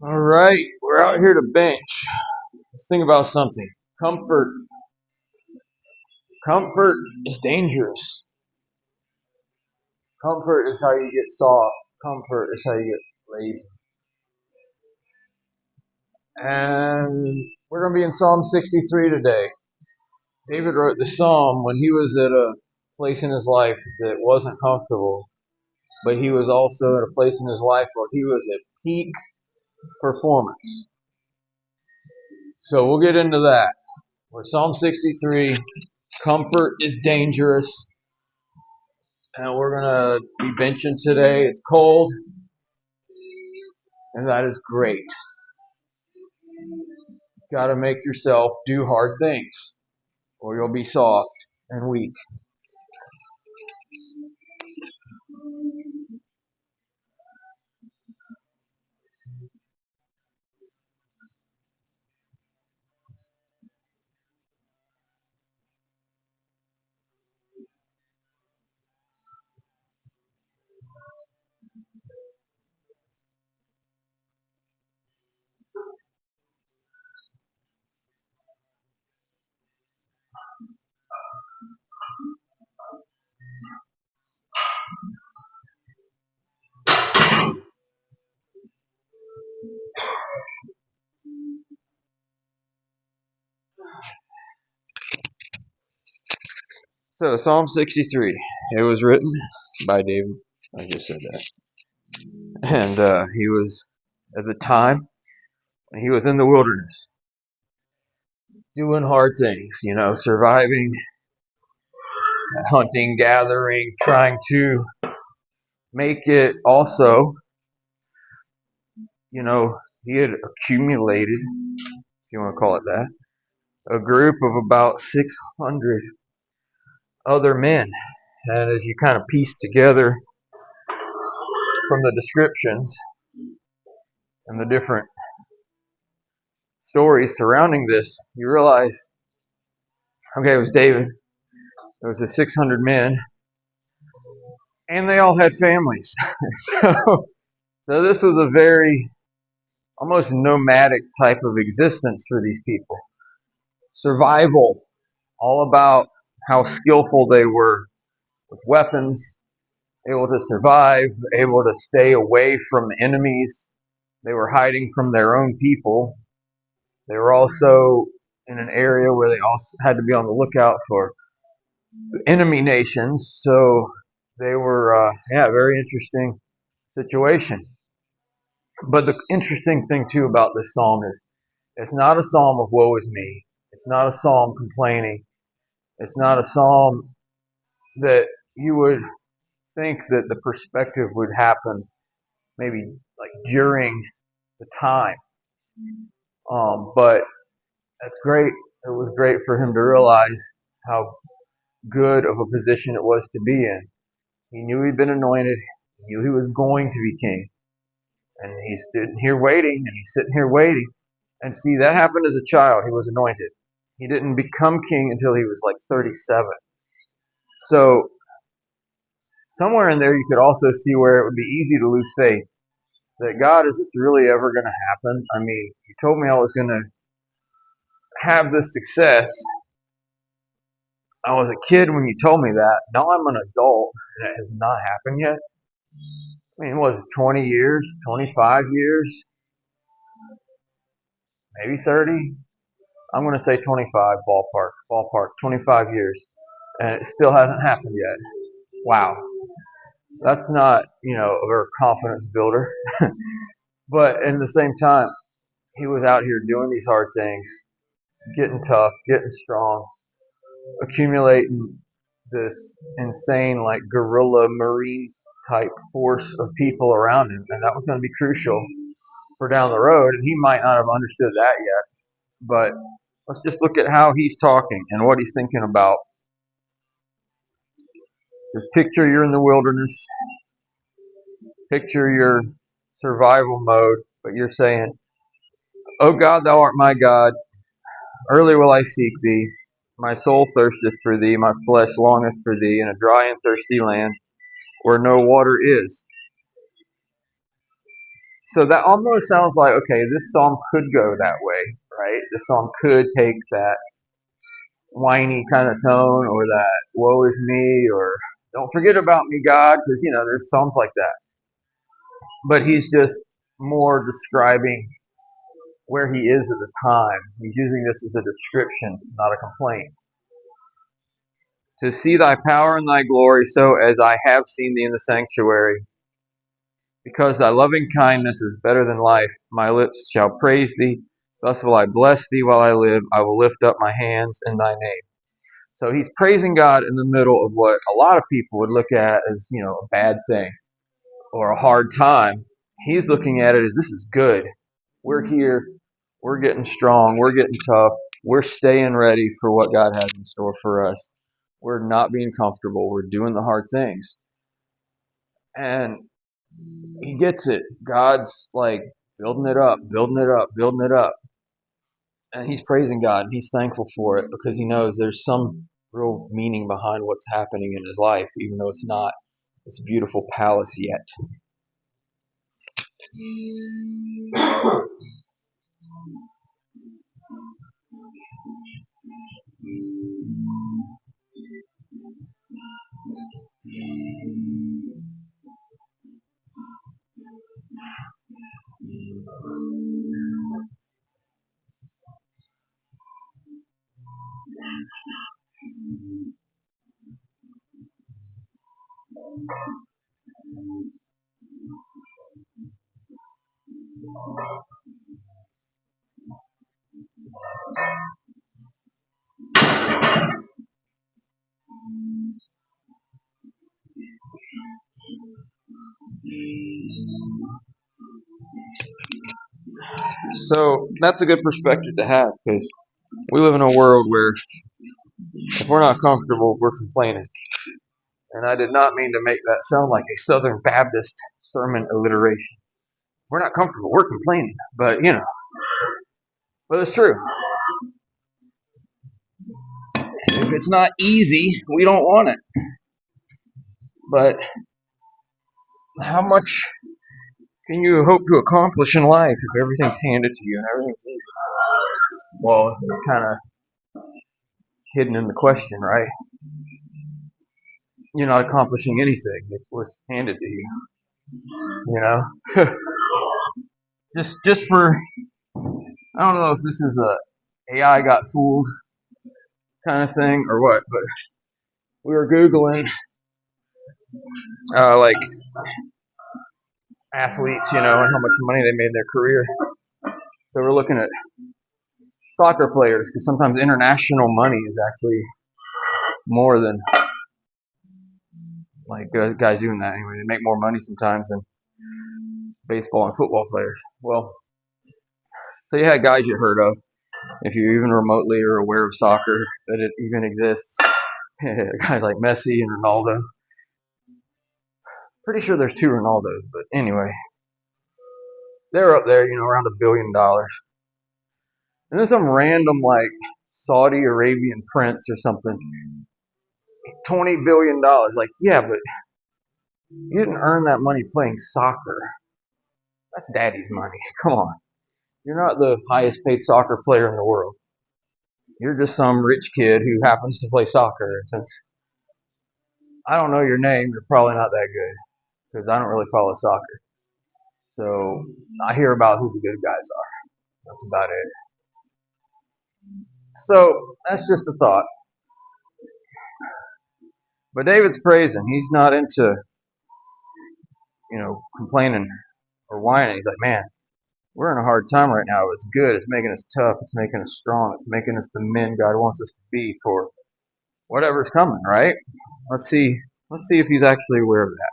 All right, we're out here to bench. Let's think about something. Comfort. Comfort is dangerous. Comfort is how you get soft. Comfort is how you get lazy. And we're going to be in Psalm 63 today. David wrote the psalm when he was at a place in his life that wasn't comfortable, but he was also at a place in his life where he was at peak performance. So we'll get into that. We're Psalm 63. Comfort is dangerous. And we're going to be benching today. It's cold, and that is great. Got to make yourself do hard things, or you'll be soft and weak. So, Psalm 63. It was written by David. I just said that. And he was, at the time, he was in the wilderness, doing hard things, surviving, hunting, gathering, trying to make it also, he had accumulated, if you want to call it that, a group of about 600 other men. And as you kind of piece together from the descriptions and the different stories surrounding this, you realize, okay, it was David, it was the 600 men, and they all had families. so this was a very almost nomadic type of existence for these people. Survival, all about how skillful they were with weapons, able to survive, able to stay away from enemies. They were hiding from their own people. They were also in an area where they also had to be on the lookout for enemy nations. So they were, very interesting situation. But the interesting thing too about this psalm is it's not a psalm of woe is me. It's not a psalm complaining. It's not a psalm that you would think that the perspective would happen maybe like during the time. But that's great. It was great for him to realize how good of a position it was to be in. He knew he'd been anointed. He knew he was going to be king. And he's sitting here waiting, and he's sitting here waiting. And see, that happened as a child. He was anointed. He didn't become king until he was like 37. So somewhere in there you could also see where it would be easy to lose faith. That God, is this really ever going to happen? I mean, you told me I was going to have this success. I was a kid when you told me that. Now I'm an adult, and it has not happened yet. I mean, was it 20 years, 25 years, maybe 30? I'm going to say 25, ballpark, 25 years. And it still hasn't happened yet. Wow. That's not, a very confidence builder. But in the same time, he was out here doing these hard things, getting tough, getting strong, accumulating this insane, like guerrilla marine type force of people around him. And that was going to be crucial for down the road. And he might not have understood that yet. But let's just look at how he's talking and what he's thinking about. Just picture you're in the wilderness. Picture your survival mode, but you're saying, "O God, thou art my God. Early will I seek thee. My soul thirsteth for thee. My flesh longeth for thee in a dry and thirsty land where no water is." So that almost sounds like, okay, this psalm could go that way, right? This psalm could take that whiny kind of tone, or that woe is me, or don't forget about me, God, because, there's psalms like that. But he's just more describing where he is at the time. He's using this as a description, not a complaint. To see thy power and thy glory, so as I have seen thee in the sanctuary. Because thy loving kindness is better than life, my lips shall praise thee. Thus will I bless thee while I live. I will lift up my hands in thy name. So he's praising God in the middle of what a lot of people would look at as, a bad thing or a hard time. He's looking at it as, this is good. We're here. We're getting strong. We're getting tough. We're staying ready for what God has in store for us. We're not being comfortable. We're doing the hard things. And he gets it. God's like building it up, building it up, building it up. And he's praising God, and he's thankful for it because he knows there's some real meaning behind what's happening in his life, even though it's not this beautiful palace yet. So that's a good perspective to have, because we live in a world where if we're not comfortable, we're complaining. And I did not mean to make that sound like a Southern Baptist sermon alliteration. We're not comfortable, we're complaining. But, but it's true. If it's not easy, we don't want it. But how much can you hope to accomplish in life if everything's handed to you and everything's easy? Well, it's kind of hidden in the question, right? You're not accomplishing anything. It's what's handed to you. just for, I don't know if this is a AI got fooled kind of thing or what, but we were Googling like athletes, and how much money they made in their career. So we're looking at soccer players, because sometimes international money is actually more than like guys doing that anyway. They make more money sometimes than baseball and football players. Well, so you had guys you heard of, if you even remotely are aware of soccer, that it even exists. Guys like Messi and Ronaldo. Pretty sure there's two Ronaldos, but anyway, they're up there, around $1 billion. And then some random like Saudi Arabian prince or something, $20 billion. Like, yeah, but you didn't earn that money playing soccer. That's daddy's money. Come on. You're not the highest paid soccer player in the world. You're just some rich kid who happens to play soccer. And since I don't know your name, you're probably not that good, because I don't really follow soccer. So I hear about who the good guys are. That's about it. So that's just a thought. But David's praising. He's not into, complaining or whining. He's like, man, we're in a hard time right now. It's good. It's making us tough. It's making us strong. It's making us the men God wants us to be for whatever's coming, right? Let's see. Let's see if he's actually aware of that.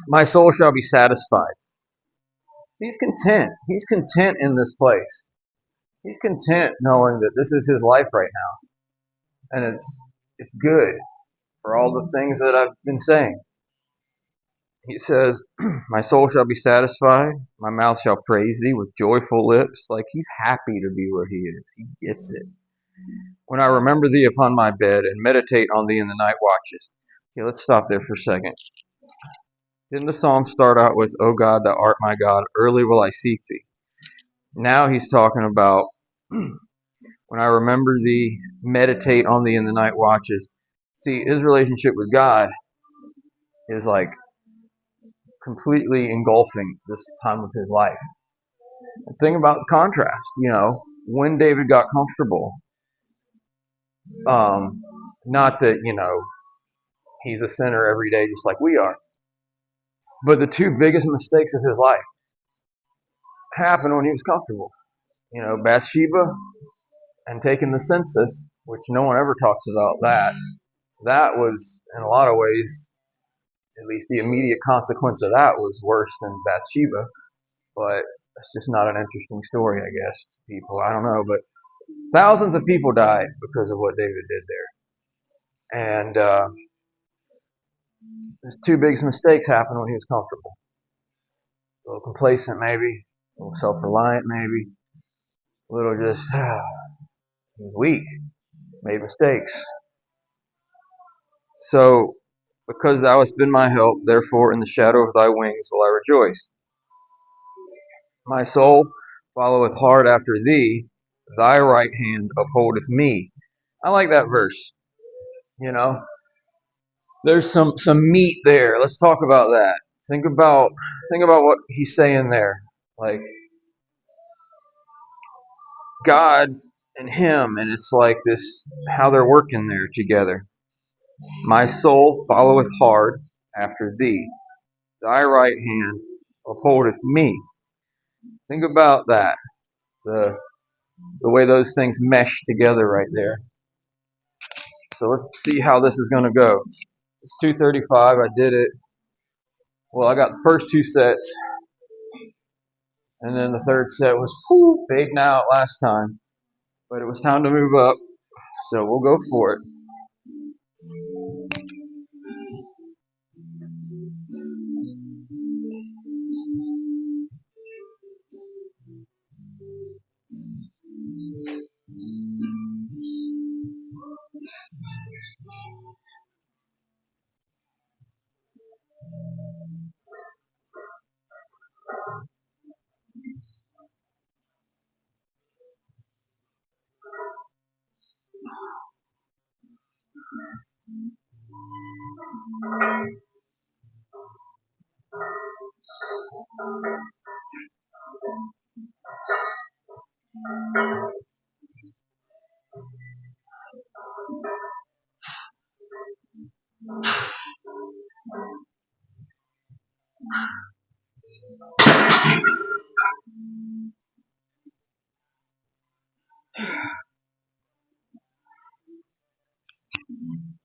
My soul shall be satisfied. He's content. He's content in this place. He's content knowing that this is his life right now. And it's good for all the things that I've been saying. He says, my soul shall be satisfied. My mouth shall praise thee with joyful lips. Like he's happy to be where he is. He gets it. When I remember thee upon my bed and meditate on thee in the night watches. Okay, let's stop there for a second. Didn't the psalm start out with, "O God, thou art my God, early will I seek thee"? Now he's talking about, when I remember thee, meditate on thee in the night watches. See, his relationship with God is like completely engulfing this time of his life. And think about the contrast, when David got comfortable. Not that, he's a sinner every day just like we are. But the two biggest mistakes of his life happened when he was comfortable. Bathsheba and taking the census, which no one ever talks about that. That was, in a lot of ways, at least the immediate consequence of that was worse than Bathsheba. But that's just not an interesting story, I guess, to people. I don't know. But thousands of people died because of what David did there. And his two biggest mistakes happened when he was comfortable. A little complacent, maybe. A little self-reliant, maybe. A little just, he was weak. Made mistakes. So, because thou hast been my help, therefore in the shadow of thy wings will I rejoice. My soul followeth hard after thee, thy right hand upholdeth me. I like that verse. There's some meat there. Let's talk about that. Think about what he's saying there. Like God and him, and it's like this, how they're working there together. My soul followeth hard after thee, thy right hand upholdeth me. Think about that. The way those things mesh together right there. So let's see how this is going to go. It's 2:35. I did it. Well, I got the first two sets, and then the third set was fading out last time. But it was time to move up, so we'll go for it.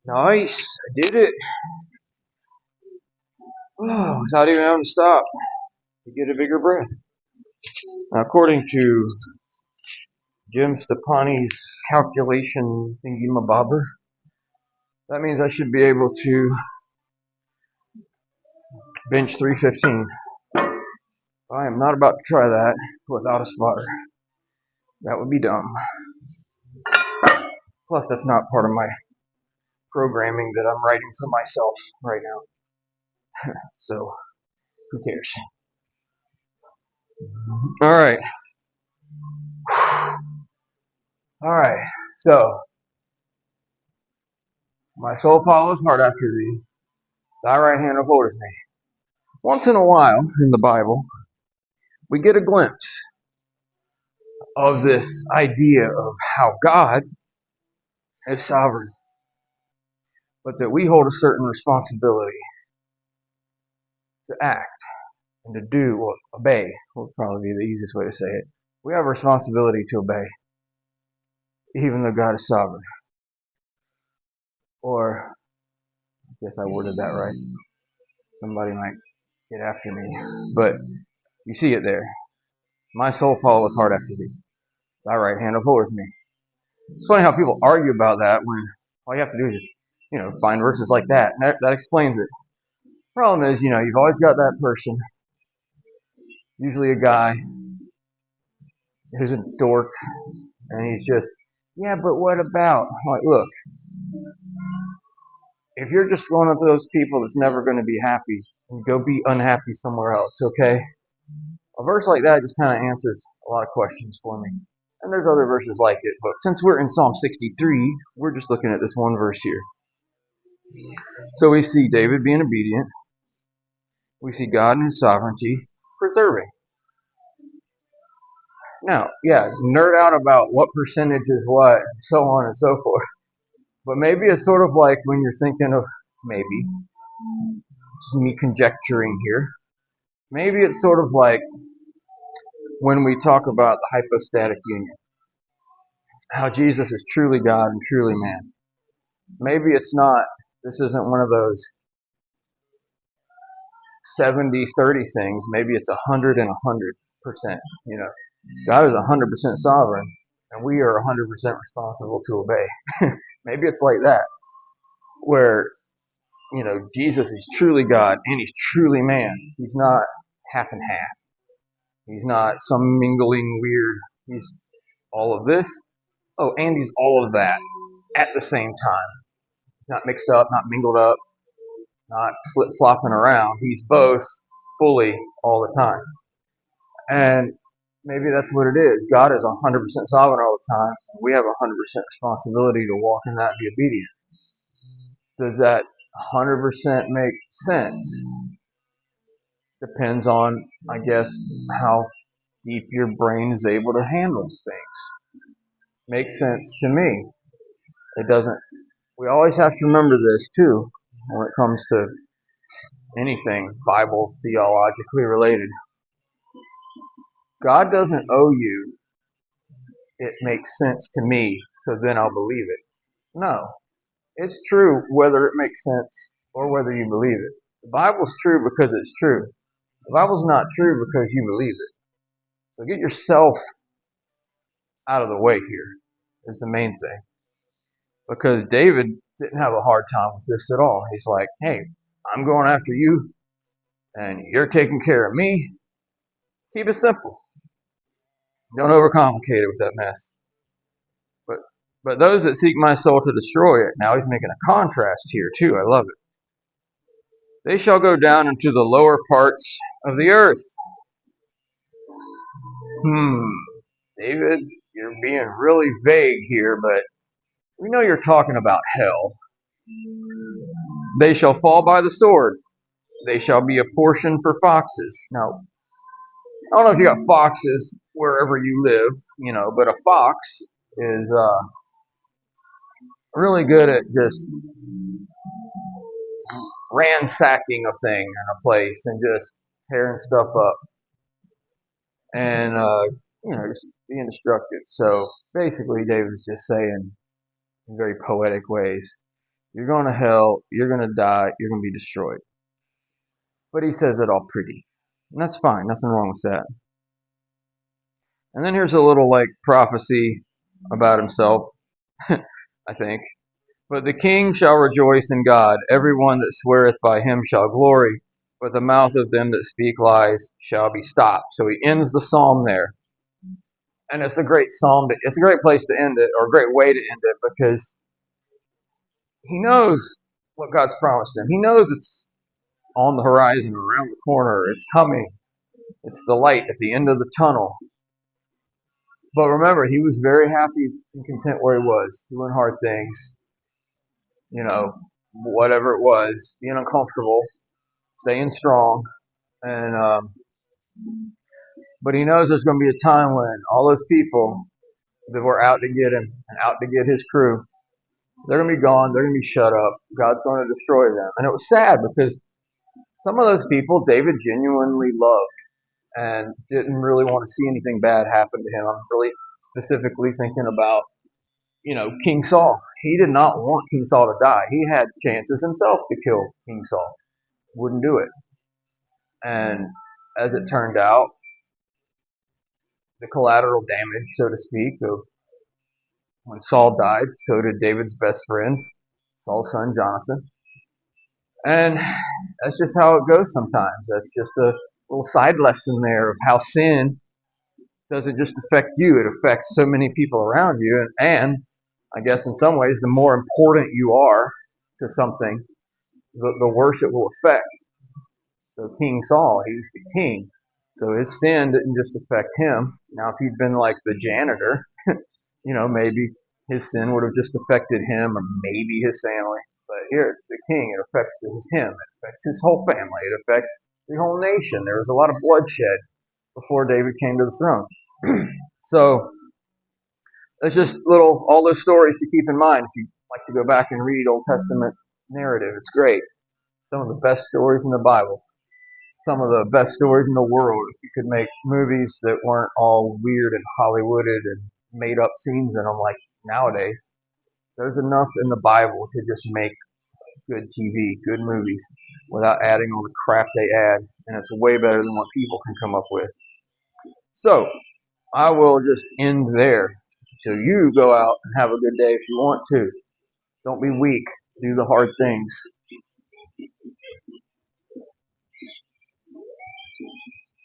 Nice. I did it. Oh, without even having to stop to get a bigger breath. Now, according to Jim Stepani's calculation thingy-mabobber, that means I should be able to bench 315. I am not about to try that without a spotter. That would be dumb. Plus, that's not part of my programming that I'm writing for myself right now. So, who cares? All right. All right. So, my soul follows hard after thee. Thy right hand upholdeth me. Once in a while in the Bible, we get a glimpse of this idea of how God is sovereign, but that we hold a certain responsibility to act and to do or obey, will probably be the easiest way to say it. We have a responsibility to obey, even though God is sovereign. Or, I guess I worded that right. Somebody might get after me. But you see it there. My soul followeth hard after thee. Thy right hand upholdeth me. It's funny how people argue about that when all you have to do is just, find verses like that. And that explains it. Problem is, you've always got that person, usually a guy, who's a dork, and he's just, yeah, but what about? I'm like, look, if you're just one of those people that's never going to be happy, go be unhappy somewhere else, okay? A verse like that just kind of answers a lot of questions for me. And there's other verses like it, but since we're in Psalm 63, we're just looking at this one verse here. So we see David being obedient. We see God in his sovereignty preserving. Now, yeah, nerd out about what percentage is what, so on and so forth. But maybe it's sort of like when you're thinking of, maybe, it's me conjecturing here, maybe it's sort of like when we talk about the hypostatic union, how Jesus is truly God and truly man. Maybe it's not, this isn't one of those 70-30 things. Maybe it's 100 and 100%. God is 100% sovereign, and we are 100% responsible to obey. Maybe it's like that, where Jesus is truly God and he's truly man. He's not half and half. He's not some mingling weird. He's all of this. Oh, and he's all of that at the same time. Not mixed up, not mingled up, not flip-flopping around. He's both fully all the time. And maybe that's what it is. God is 100% sovereign all the time. And we have 100% responsibility to walk in that and be obedient. Does that 100% make sense? Depends on, I guess, how deep your brain is able to handle things. Makes sense to me. It doesn't. We always have to remember this too when it comes to anything Bible theologically related. God doesn't owe you, it makes sense to me, so then I'll believe it. No. It's true whether it makes sense or whether you believe it. The Bible's true because it's true. The Bible's not true because you believe it. So get yourself out of the way here is the main thing. Because David didn't have a hard time with this at all. He's like, hey, I'm going after you, and you're taking care of me. Keep it simple. Don't overcomplicate it with that mess. But those that seek my soul to destroy it, now he's making a contrast here too. I love it. They shall go down into the lower parts of the earth. David, you're being really vague here, but we know you're talking about hell. They shall fall by the sword. They shall be a portion for foxes. Now, I don't know if you got foxes wherever you live, but a fox is really good at just ransacking a thing in a place and just tearing stuff up and just being destructive. So basically, David's just saying in very poetic ways, you're going to hell, you're going to die, you're going to be destroyed. But he says it all pretty, and that's fine. Nothing wrong with that. And then here's a little prophecy about himself, I think. But the king shall rejoice in God. Everyone that sweareth by him shall glory. But the mouth of them that speak lies shall be stopped. So he ends the psalm there. And it's a great psalm. It's a great place to end it, or a great way to end it, because he knows what God's promised him. He knows it's on the horizon, around the corner. It's coming. It's the light at the end of the tunnel. But remember, he was very happy and content where he was, doing hard things, whatever it was, being uncomfortable, staying strong. And but he knows there's going to be a time when all those people that were out to get him and out to get his crew, they're going to be gone. They're going to be shut up. God's going to destroy them. And it was sad because some of those people David genuinely loved and didn't really want to see anything bad happen to him. I'm really specifically thinking about, King Saul. He did not want King Saul to die. He had chances himself to kill King Saul. Wouldn't do it. And as it turned out, the collateral damage, so to speak, of when Saul died, so did David's best friend, Saul's son Jonathan. And that's just how it goes sometimes. That's just a little side lesson there of how sin doesn't just affect you, it affects so many people around you. And I guess in some ways, the more important you are to something, the worse it will affect. So King Saul, he's the king. So his sin didn't just affect him. Now, if he'd been like the janitor, maybe his sin would have just affected him or maybe his family. But here it's the king. It affects him. It affects his whole family. It affects the whole nation. There was a lot of bloodshed before David came to the throne. So that's just all those stories to keep in mind. If you like to go back and read Old Testament narrative, it's great. Some of the best stories in the Bible. Some of the best stories in the world. If you could make movies that weren't all weird and Hollywooded and made up scenes in them like nowadays, there's enough in the Bible to just make good TV, good movies, without adding all the crap they add, and it's way better than what people can come up with. So, I will just end there. So you go out and have a good day if you want to. Don't be weak. Do the hard things.